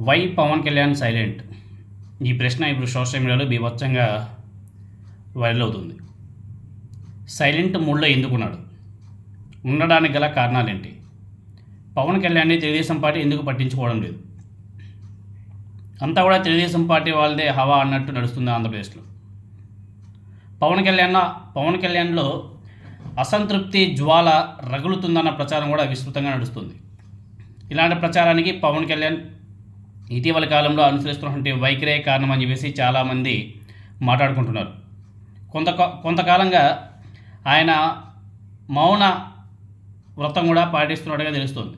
Why Pawan Kalyan silent? ఈ ప్రశ్న ఇప్పుడు సోషల్ మీడియాలో బీభత్సంగా వైరల్ అవుతుంది. సైలెంట్ మూడ్లో ఎందుకున్నాడు? ఉండడానికి గల కారణాలేంటి? పవన్ కళ్యాణ్ని తెలుగుదేశం పార్టీ ఎందుకు పట్టించుకోవడం లేదు? అంతా కూడా తెలుగుదేశం పార్టీ వాళ్ళదే హవా అన్నట్టు నడుస్తుంది ఆంధ్రప్రదేశ్లో. పవన్ కళ్యాణ్లో అసంతృప్తి జ్వాల రగులుతుందన్న ప్రచారం కూడా విస్తృతంగా నడుస్తుంది. ఇలాంటి ప్రచారానికి పవన్ కళ్యాణ్ ఇటీవల కాలంలో అనుసరిస్తున్నటువంటి వైఖరే కారణం అని చెప్పేసి చాలామంది మాట్లాడుకుంటున్నారు. కొంతకాలంగా ఆయన మౌన వ్రతం కూడా పాటిస్తున్నట్టుగా తెలుస్తుంది.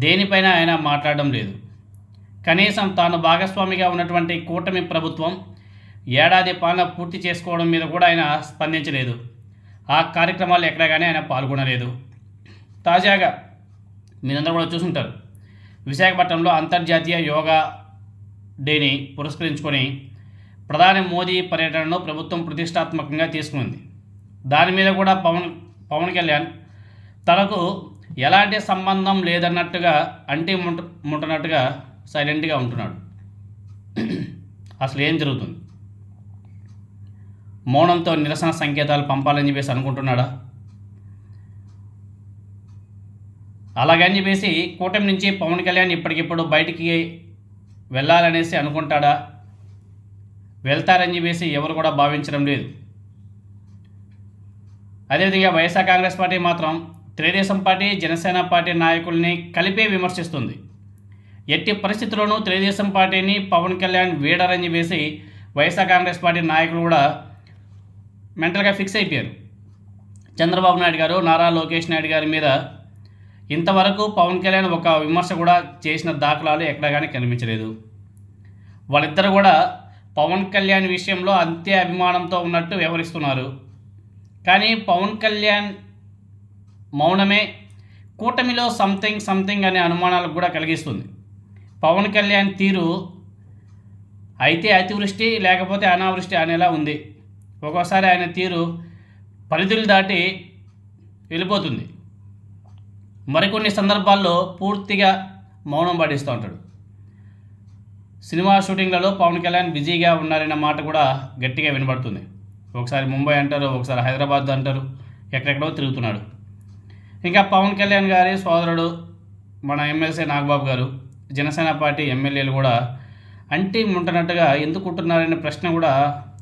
దేనిపైన ఆయన మాట్లాడడం లేదు. కనీసం తాను భాగస్వామిగా ఉన్నటువంటి కూటమి ప్రభుత్వం ఏడాది పాలన పూర్తి చేసుకోవడం మీద కూడా ఆయన స్పందించలేదు. ఆ కార్యక్రమాలు ఎక్కడా కానీ ఆయన పాల్గొనలేదు. తాజాగా మీరందరూ కూడా చూసుంటారు, విశాఖపట్నంలో అంతర్జాతీయ యోగా డేని పురస్కరించుకొని ప్రధాని మోదీ పర్యటనను ప్రభుత్వం ప్రతిష్టాత్మకంగా తీసుకుంది. దాని మీద కూడా పవన్ కళ్యాణ్ తనకు ఎలాంటి సంబంధం లేదన్నట్టుగా ముట్టనట్టుగా సైలెంట్గా ఉంటున్నాడు. అసలు ఏం జరుగుతుంది? మౌనంతో నిరసన సంకేతాలు పంపాలని చెప్పేసి అనుకుంటున్నాడా? అలాగని చెప్పేసి కూటమి నుంచి పవన్ కళ్యాణ్ ఇప్పటికిప్పుడు బయటికి వెళ్ళాలనేసి అనుకుంటాడా? వెళ్తారని చెప్పేసి ఎవరు కూడా భావించడం లేదు. అదేవిధంగా వైఎస్ఆర్ కాంగ్రెస్ పార్టీ మాత్రం తెలుగుదేశం పార్టీ, జనసేన పార్టీ నాయకుల్ని కలిపే విమర్శిస్తుంది. ఎట్టి పరిస్థితుల్లోనూ తెలుగుదేశం పార్టీని పవన్ కళ్యాణ్ వీడరని చెప్పేసి వైఎస్ఆర్ కాంగ్రెస్ పార్టీ నాయకులు కూడా మెంటల్గా ఫిక్స్ అయిపోయారు. చంద్రబాబు నాయుడు గారు, నారా లోకేష్ నాయుడు గారి మీద ఇంతవరకు పవన్ కళ్యాణ్ ఒక విమర్శ కూడా చేసిన దాఖలాలు ఎక్కడా కానీ కనిపించలేదు. వాళ్ళిద్దరు కూడా పవన్ కళ్యాణ్ విషయంలో అంతే అభిమానంతో ఉన్నట్టు వ్యవహరిస్తున్నారు. కానీ పవన్ కళ్యాణ్ మౌనమే కూటమిలో సంథింగ్ అనే అనుమానాలకు కూడా కలిగిస్తుంది. పవన్ కళ్యాణ్ తీరు అయితే అతివృష్టి లేకపోతే అనావృష్టి అనేలా ఉంది. ఒక్కోసారి ఆయన తీరు పరిధులు దాటి వెళ్ళిపోతుంది. మరికొన్ని సందర్భాల్లో పూర్తిగా మౌనం పాటిస్తూ ఉంటాడు. సినిమా షూటింగ్లలో పవన్ కళ్యాణ్ బిజీగా ఉన్నారన్న మాట కూడా గట్టిగా వినబడుతుంది. ఒకసారి ముంబై అంటారు, ఒకసారి హైదరాబాద్ అంటారు, ఎక్కడెక్కడో తిరుగుతున్నాడు. ఇంకా పవన్ కళ్యాణ్ గారి సోదరుడు మన ఎమ్మెల్సీ నాగబాబు గారు, జనసేన పార్టీ ఎమ్మెల్యేలు కూడా ముంటున్నట్టుగా ఎందుకు ఉంటున్నారనే ప్రశ్న కూడా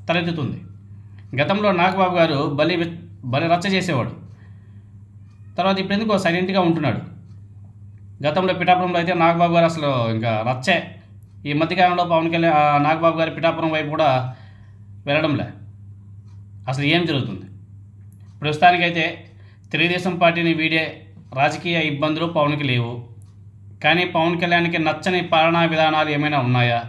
తలెత్తుతుంది. గతంలో నాగబాబు గారు బలి రచ్చ చేసేవాడు. తర్వాత ఇప్పుడు ఎందుకో సైలెంట్గా ఉంటున్నాడు. గతంలో పిఠాపురంలో అయితే నాగబాబు గారు అసలు ఇంకా రచ్చే. ఈ మధ్యకాలంలో పవన్ కళ్యాణ్ నాగబాబు గారి పిఠాపురం వైపు కూడా వెళ్ళడంలే. అసలు ఏం జరుగుతుంది? ప్రస్తుతానికైతే తెలుగుదేశం పార్టీని వీడే రాజకీయ ఇబ్బందులు పవన్కి లేవు. కానీ పవన్ కళ్యాణ్కి నచ్చని పాలనా విధానాలు ఏమైనా ఉన్నాయా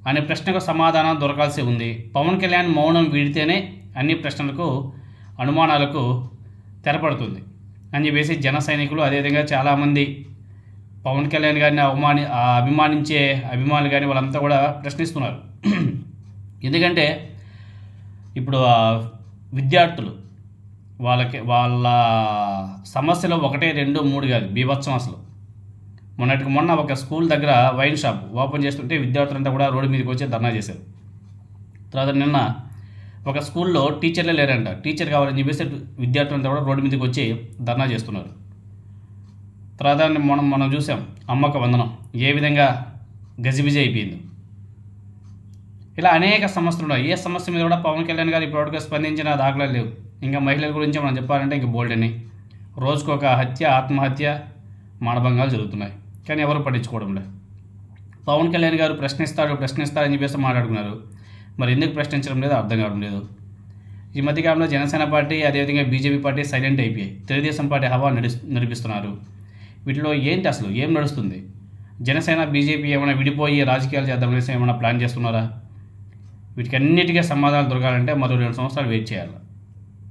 అనే ప్రశ్నకు సమాధానం దొరకాల్సి ఉంది. పవన్ కళ్యాణ్ మౌనం వీడితేనే అన్ని ప్రశ్నలకు, అనుమానాలకు తెరపడుతుంది అని చెప్పేసి జన సైనికులు, అదేవిధంగా చాలామంది పవన్ కళ్యాణ్ గారిని అభిమానించే అభిమానులు కానీ వాళ్ళంతా కూడా ప్రశ్నిస్తున్నారు. ఎందుకంటే ఇప్పుడు విద్యార్థులు వాళ్ళ సమస్యలు 1, 2, 3 కాదు, బీభత్సం. అసలు మొన్న ఒక స్కూల్ దగ్గర వైన్ షాప్ ఓపెన్ చేస్తుంటే విద్యార్థులంతా కూడా రోడ్డు మీదకి వచ్చి ధర్నా చేశారు. తర్వాత నిన్న ఒక స్కూల్లో టీచర్లే లేరంట, టీచర్ కావాలని చెప్పేసి విద్యార్థులంతా కూడా రోడ్డు మీదకి వచ్చి ధర్నా చేస్తున్నారు. తర్వాత మనం చూసాం అమ్మక వందనం ఏ విధంగా గజిబిజి అయిపోయింది. ఇలా అనేక సమస్యలు ఉన్నాయి. ఏ సమస్య మీద కూడా పవన్ కళ్యాణ్ గారు ఇప్పటివరకు స్పందించిన దాఖలాలు లేవు. ఇంకా మహిళల గురించి మనం చెప్పాలంటే ఇంక బోల్డని రోజుకొక హత్య, ఆత్మహత్య, మానభంగాలు జరుగుతున్నాయి. కానీ ఎవరు పట్టించుకోవడం లేదు. పవన్ కళ్యాణ్ గారు ప్రశ్నిస్తారని చెప్పేసి మాట్లాడుకున్నారు. మరి ఎందుకు ప్రశ్నించడం లేదు అర్థం కావడం లేదు. ఈ మధ్యకాలంలో జనసేన పార్టీ, అదేవిధంగా బీజేపీ పార్టీ సైలెంట్ అయిపోయాయి. తెలుగుదేశం పార్టీ హవా నడిపిస్తున్నారు. వీటిలో ఏంటి అసలు ఏం నడుస్తుంది? జనసేన, బీజేపీ ఏమైనా విడిపోయి రాజకీయాలు చేద్దామనేసి ఏమైనా ప్లాన్ చేస్తున్నారా? వీటికి అన్నిటికీ సమాధానాలు దొరకాలంటే మరో 2 సంవత్సరాలు వెయిట్ చేయాలి.